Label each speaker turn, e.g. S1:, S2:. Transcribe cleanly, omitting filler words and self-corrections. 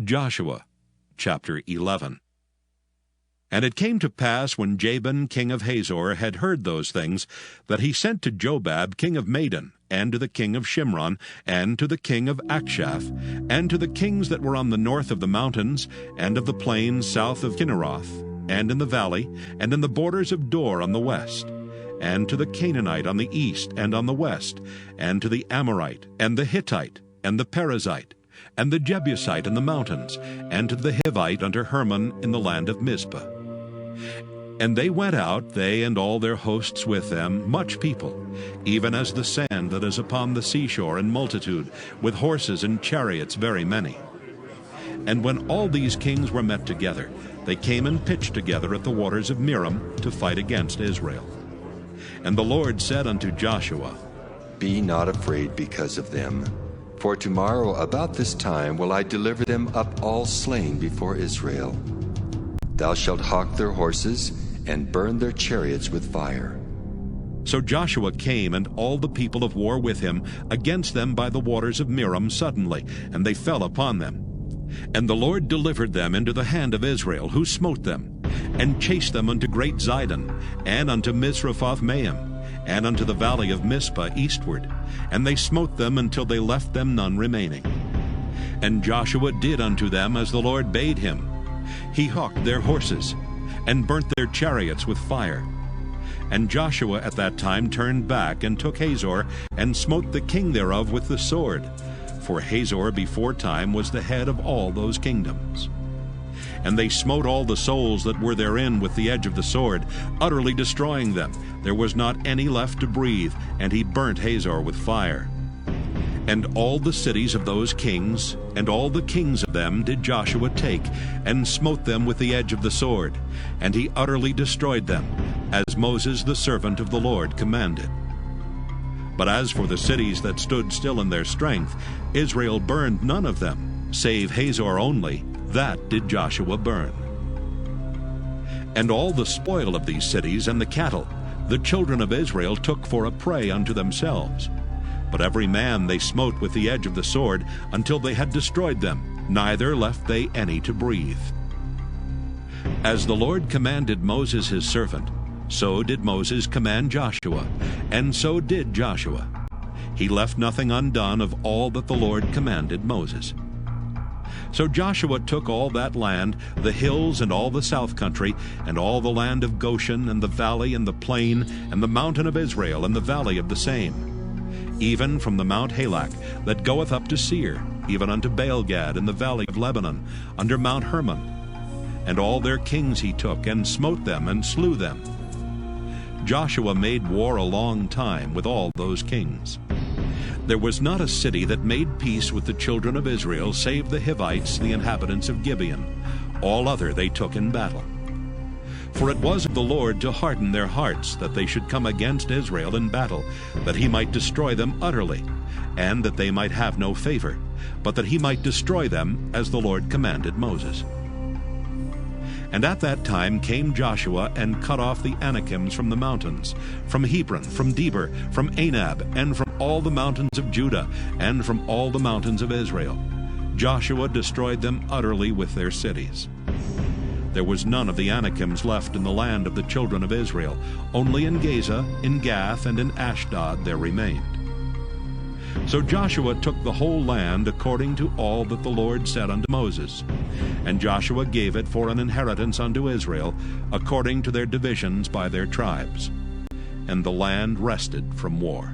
S1: Joshua chapter 11. And it came to pass, when Jabin king of Hazor had heard those things, that he sent to Jobab king of Madon, and to the king of Shimron, and to the king of Akshaph, and to the kings that were on the north of the mountains, and of the plains south of Kinneroth, and in the valley, and in the borders of Dor on the west, and to the Canaanite on the east and on the west, and to the Amorite, and the Hittite, and the Perizzite, and the Jebusite in the mountains, and to the Hivite unto Hermon in the land of Mizpah. And they went out, they and all their hosts with them, much people, even as the sand that is upon the seashore in multitude, with horses and chariots very many. And when all these kings were met together, they came and pitched together at the waters of Merom to fight against Israel. And the Lord said unto Joshua,
S2: Be not afraid because of them. For tomorrow about this time will I deliver them up all slain before Israel. Thou shalt hawk their horses, and burn their chariots with fire.
S1: So Joshua came, and all the people of war with him, against them by the waters of Merom suddenly, and they fell upon them. And the Lord delivered them into the hand of Israel, who smote them, and chased them unto great Zidon, and unto Misrephoth-Maim, and unto the valley of Mizpah eastward, and they smote them until they left them none remaining. And Joshua did unto them as the Lord bade him. He hawked their horses, and burnt their chariots with fire. And Joshua at that time turned back, and took Hazor, and smote the king thereof with the sword. For Hazor before time was the head of all those kingdoms. And they smote all the souls that were therein with the edge of the sword, utterly destroying them. There was not any left to breathe, and he burnt Hazor with fire. And all the cities of those kings, and all the kings of them did Joshua take, and smote them with the edge of the sword, and he utterly destroyed them, as Moses the servant of the Lord commanded. But as for the cities that stood still in their strength, Israel burned none of them, save Hazor only, that did Joshua burn. And all the spoil of these cities and the cattle, the children of Israel took for a prey unto themselves. But every man they smote with the edge of the sword, until they had destroyed them, neither left they any to breathe. As the Lord commanded Moses his servant, so did Moses command Joshua, and so did Joshua. He left nothing undone of all that the Lord commanded Moses. So Joshua took all that land, the hills and all the south country, and all the land of Goshen, and the valley and the plain, and the mountain of Israel, and the valley of the same, even from the Mount Halak that goeth up to Seir, even unto Baalgad in the valley of Lebanon, under Mount Hermon. And all their kings he took, and smote them, and slew them. Joshua made war a long time with all those kings. There was not a city that made peace with the children of Israel, save the Hivites, the inhabitants of Gibeon. All other they took in battle. For it was of the Lord to harden their hearts, that they should come against Israel in battle, that he might destroy them utterly, and that they might have no favor, but that he might destroy them, as the Lord commanded Moses. And at that time came Joshua, and cut off the Anakims from the mountains, from Hebron, from Debir, from Anab, and from all the mountains of Judah, and from all the mountains of Israel. Joshua destroyed them utterly with their cities. There was none of the Anakims left in the land of the children of Israel. Only in Gaza, in Gath, and in Ashdod there remained. So Joshua took the whole land according to all that the Lord said unto Moses. And Joshua gave it for an inheritance unto Israel, according to their divisions by their tribes. And the land rested from war.